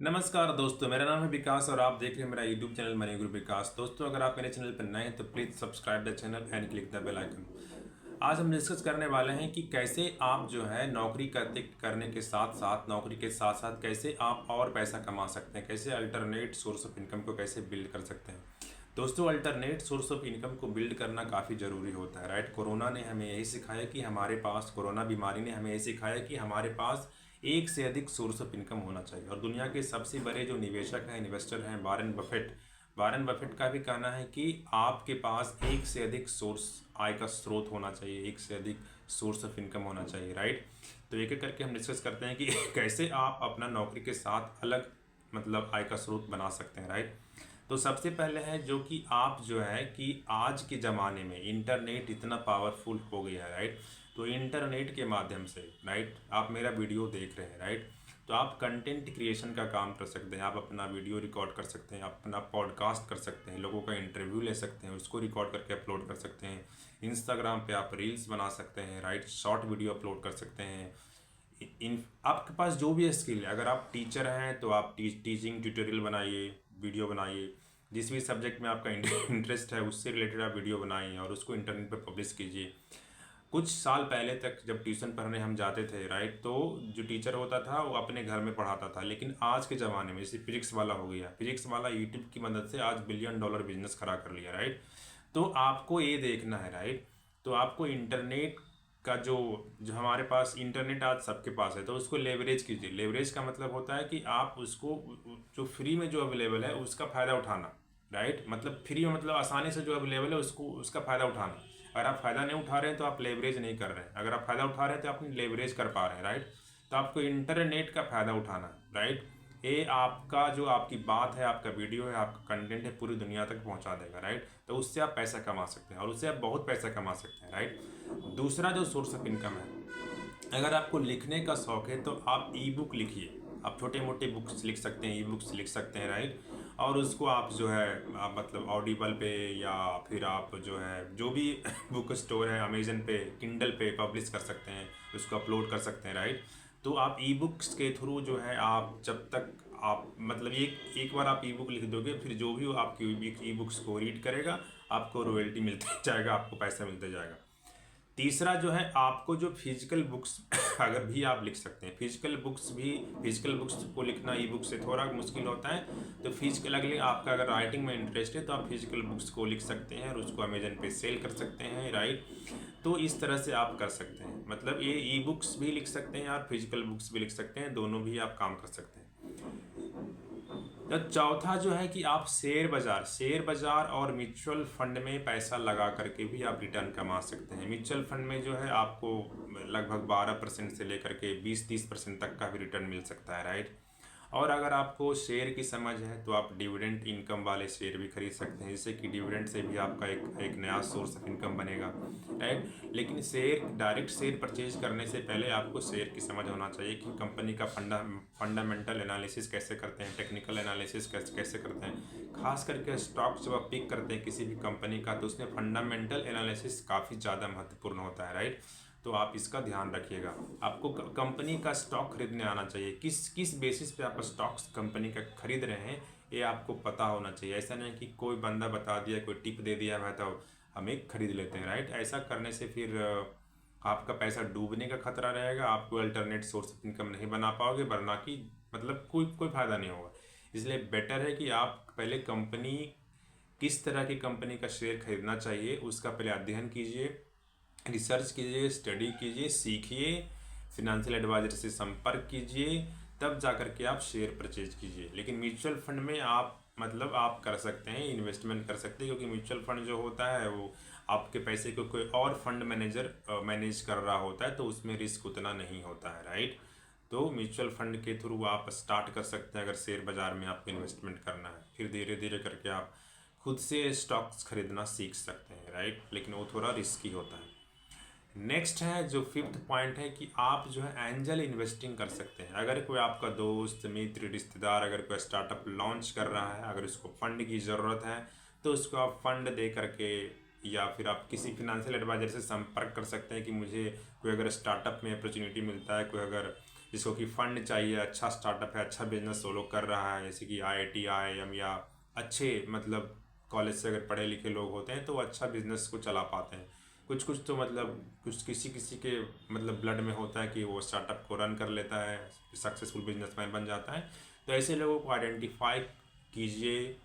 नमस्कार दोस्तों, मेरा नाम है विकास और आप देख रहे हैं मेरा यूट्यूब चैनल मनी गुरु विकास। दोस्तों, अगर आप मेरे चैनल पर नए हैं तो please subscribe the channel and click the bell icon. आज हम डिस्कस करने वाले हैं कि कैसे आप जो है नौकरी करने के साथ साथ कैसे आप और पैसा कमा सकते हैं, कैसे अल्टरनेट सोर्स ऑफ इनकम को कैसे बिल्ड कर सकते हैं। दोस्तों, अल्टरनेट सोर्स ऑफ इनकम को बिल्ड करना काफ़ी ज़रूरी होता है, राइट। कोरोना ने हमें यही सिखाया कि कोरोना बीमारी ने हमें यही सिखाया कि हमारे पास एक से अधिक सोर्स ऑफ इनकम होना चाहिए। और दुनिया के सबसे बड़े जो निवेशक हैं, इन्वेस्टर हैं, वारेन बफेट का भी कहना है कि आपके पास एक से अधिक सोर्स आय का स्रोत होना चाहिए, एक से अधिक सोर्स ऑफ इनकम होना चाहिए, राइट। तो एक एक करके हम डिस्कस करते हैं कि कैसे आप अपना नौकरी के साथ अलग आय का स्रोत बना सकते हैं, राइट। तो सबसे पहले है जो कि आप जो है कि आज के ज़माने में इंटरनेट इतना पावरफुल हो गया है, राइट। तो इंटरनेट के माध्यम से, राइट, आप मेरा वीडियो देख रहे हैं, राइट। तो आप कंटेंट क्रिएशन का काम कर सकते हैं, आप अपना वीडियो रिकॉर्ड कर सकते हैं, अपना पॉडकास्ट कर सकते हैं, लोगों का इंटरव्यू ले सकते हैं, उसको रिकॉर्ड करके अपलोड कर सकते हैं। इंस्टाग्राम पे आप रील्स बना सकते हैं, राइट, शॉर्ट वीडियो अपलोड कर सकते हैं। आपके पास जो भी स्किल है, अगर आप टीचर हैं तो आप टीचिंग ट्यूटोरियल बनाइए, वीडियो बनाइए। जिस भी सब्जेक्ट में आपका इंटरेस्ट है उससे रिलेटेड आप वीडियो बनाइए और उसको इंटरनेट पर पब्लिश कीजिए। कुछ साल पहले तक जब ट्यूशन पढ़ने हम जाते थे, राइट, तो जो टीचर होता था वो अपने घर में पढ़ाता था। लेकिन आज के ज़माने में जैसे फिजिक्स वाला हो गया, फिजिक्स वाला यूट्यूब की मदद से आज बिलियन डॉलर बिजनेस खड़ा कर लिया, राइट। तो आपको ये देखना है, राइट। तो आपको इंटरनेट का जो जो हमारे पास इंटरनेट आज सबके पास है, तो उसको लेवरेज कीजिए। लेवरेज का मतलब होता है कि आप उसको जो फ्री में जो अवेलेबल है उसका फ़ायदा उठाना, राइट। फ्री में आसानी से जो अवेलेबल है उसको उसका फ़ायदा उठाना। अगर आप फ़ायदा नहीं उठा रहे हैं तो आप लेवरेज नहीं कर रहे हैं। अगर आप फ़ायदा उठा रहे हैं तो आप लेवरेज कर पा रहे हैं, राइट। तो आपको इंटरनेट का फ़ायदा उठाना है, राइट। ये आपका जो आपकी बात है, आपका वीडियो है, आपका कंटेंट है, पूरी दुनिया तक पहुंचा देगा, राइट। तो उससे आप पैसा कमा सकते हैं और उससे आप बहुत पैसा कमा सकते हैं, राइट। दूसरा जो सोर्स ऑफ इनकम है, अगर आपको लिखने का शौक है तो आप ई बुक लिखिए। आप छोटे मोटे बुक्स लिख सकते हैं, ई बुक्स लिख सकते हैं, राइट। और उसको आप जो है आप ऑडिबल पे या फिर आप जो है जो भी बुक स्टोर है, अमेजन पे, किंडल पे पब्लिश कर सकते हैं, उसको अपलोड कर सकते हैं, राइट। तो आप ई बुक्स के थ्रू जो है आप जब तक आप एक बार आप ई बुक लिख दोगे, फिर जो भी आपकी ई बुक्स को रीड करेगा आपको रॉयल्टी मिलते जाएगा, आपको पैसा मिलते जाएगा। तीसरा जो है आपको जो फिजिकल बुक्स अगर भी आप लिख सकते हैं, फिजिकल बुक्स को लिखना ई बुक से थोड़ा मुश्किल होता है। तो फिजिकल आपका अगर राइटिंग में इंटरेस्ट है तो आप फिजिकल बुक्स को लिख सकते हैं और उसको अमेजन पे सेल कर सकते हैं, राइट। तो इस तरह से आप कर सकते हैं, ये ई बुक्स भी लिख सकते हैं और फिजिकल बुक्स भी लिख सकते हैं, दोनों भी आप काम कर सकते हैं। तो चौथा जो है कि आप शेयर बाजार और म्यूचुअल फंड में पैसा लगा करके भी आप रिटर्न कमा सकते हैं। म्यूचुअल फंड में जो है आपको लगभग 12% से लेकर के 20-30% तक का भी रिटर्न मिल सकता है, राइट। और अगर आपको शेयर की समझ है तो आप डिविडेंड इनकम वाले शेयर भी खरीद सकते हैं, जिससे कि डिविडेंड से भी आपका एक नया सोर्स ऑफ इनकम बनेगा, राइट। लेकिन डायरेक्ट शेयर परचेज करने से पहले आपको शेयर की समझ होना चाहिए कि कंपनी का फंडामेंटल एनालिसिस कैसे करते हैं, टेक्निकल एनालिसिस कैसे करते हैं। खास करके स्टॉक जब आप पिक करते हैं किसी भी कंपनी का तो उसमें फंडामेंटल एनालिसिस काफ़ी ज़्यादा महत्वपूर्ण होता है, राइट। तो आप इसका ध्यान रखिएगा। आपको कंपनी का स्टॉक खरीदने आना चाहिए, किस बेसिस पे आप स्टॉक्स कंपनी का खरीद रहे हैं ये आपको पता होना चाहिए। ऐसा नहीं कि कोई बंदा बता दिया, कोई टिप दे दिया है तो हम एक खरीद लेते हैं, राइट। ऐसा करने से फिर आपका पैसा डूबने का खतरा रहेगा, आपको अल्टरनेट सोर्स ऑफ इनकम नहीं बना पाओगे, वरना कि कोई फ़ायदा नहीं होगा। इसलिए बेटर है कि आप पहले किस तरह की कंपनी का शेयर खरीदना चाहिए उसका पहले अध्ययन कीजिए, रिसर्च कीजिए, स्टडी कीजिए, सीखिए, फिनेंशियल एडवाइजर से संपर्क कीजिए, तब जा कर के आप शेयर परचेज कीजिए। लेकिन म्यूचुअल फंड में आप आप कर सकते हैं, इन्वेस्टमेंट कर सकते हैं, क्योंकि म्यूचुअल फंड जो होता है वो आपके पैसे को कोई और फंड मैनेजर मैनेज कर रहा होता है, तो उसमें रिस्क उतना नहीं होता है, राइट। तो म्यूचुअल फंड के थ्रू आप स्टार्ट कर सकते हैं अगर शेयर बाज़ार में आपको इन्वेस्टमेंट करना है। फिर धीरे धीरे करके आप खुद से स्टॉक्स खरीदना सीख सकते हैं, राइट। लेकिन वो थोड़ा रिस्की होता है। नेक्स्ट है जो फिफ्थ पॉइंट है कि आप जो है एंजल इन्वेस्टिंग कर सकते हैं। अगर कोई आपका दोस्त, मित्र, रिश्तेदार अगर कोई स्टार्टअप लॉन्च कर रहा है, अगर उसको फंड की ज़रूरत है तो उसको आप फंड दे करके या फिर आप किसी फिनेंशियल एडवाइजर से संपर्क कर सकते हैं कि मुझे कोई अगर स्टार्टअप में अपॉर्चुनिटी मिलता है, कोई अगर जिसको कि फंड चाहिए, अच्छा स्टार्टअप है, अच्छा बिजनेस वो लोग कर रहा है, जैसे कि IIT IIM या अच्छे मतलब कॉलेज से अगर पढ़े लिखे लोग होते हैं तो वो अच्छा बिजनेस को चला पाते हैं। कुछ कुछ तो मतलब कुछ किसी किसी के मतलब ब्लड में होता है कि वो स्टार्टअप को रन कर लेता है, सक्सेसफुल बिजनेसमैन बन जाता है। तो ऐसे लोगों को आइडेंटिफाई कीजिए,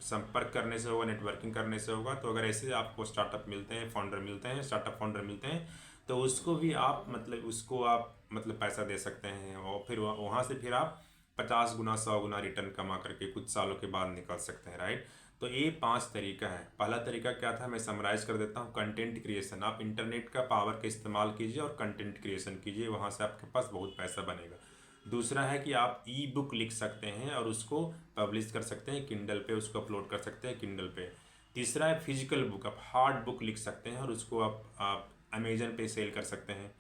संपर्क करने से होगा, नेटवर्किंग करने से होगा। तो अगर ऐसे आपको स्टार्टअप मिलते हैं, फाउंडर मिलते हैं, स्टार्टअप फाउंडर मिलते हैं, तो उसको भी आप मतलब उसको आप मतलब पैसा दे सकते हैं और फिर वहाँ से फिर आप 50 गुना 100 गुना रिटर्न कमा करके कुछ सालों के बाद निकल सकते हैं, राइट। तो ये 5 तरीका है। पहला तरीका क्या था, मैं समराइज़ कर देता हूँ, कंटेंट क्रिएशन। आप इंटरनेट का पावर का इस्तेमाल कीजिए और कंटेंट क्रिएशन कीजिए, वहाँ से आपके पास बहुत पैसा बनेगा। दूसरा है कि आप ई बुक लिख सकते हैं और उसको पब्लिश कर सकते हैं किंडल पे, उसको अपलोड कर सकते हैं किंडल पे। तीसरा है फिजिकल बुक, आप हार्ड बुक लिख सकते हैं और उसको आप अमेजन पे सेल कर सकते हैं।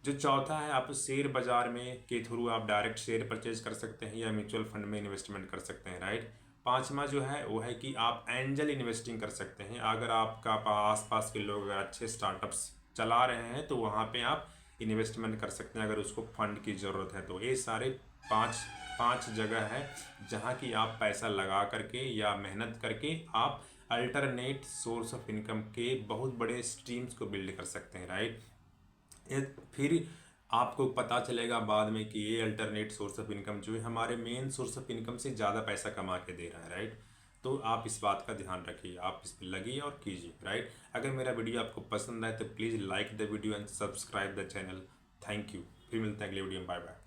जो चौथा है, आप शेयर बाजार में के थ्रू आप डायरेक्ट शेयर परचेज कर सकते हैं या म्यूचुअल फंड में इन्वेस्टमेंट कर सकते हैं, राइट। पांचवा जो है वो है कि आप एंजल इन्वेस्टिंग कर सकते हैं। अगर आपका आसपास के लोग अगर अच्छे स्टार्टअप्स चला रहे हैं तो वहाँ पे आप इन्वेस्टमेंट कर सकते हैं अगर उसको फंड की ज़रूरत है तो। ये सारे पांच पांच जगह है जहाँ की आप पैसा लगा करके या मेहनत करके आप अल्टरनेट सोर्स ऑफ इनकम के बहुत बड़े स्ट्रीम्स को बिल्ड कर सकते हैं, राइट। फिर आपको पता चलेगा बाद में कि ये अल्टरनेट सोर्स ऑफ इनकम जो है हमारे मेन सोर्स ऑफ इनकम से ज़्यादा पैसा कमा के दे रहा है, राइट। तो आप इस बात का ध्यान रखिए, आप इस पर लगिए और कीजिए, राइट। अगर मेरा वीडियो आपको पसंद आए तो please like the video and subscribe the channel. Thank you. फिर मिलते हैं अगले वीडियो में। Bye bye.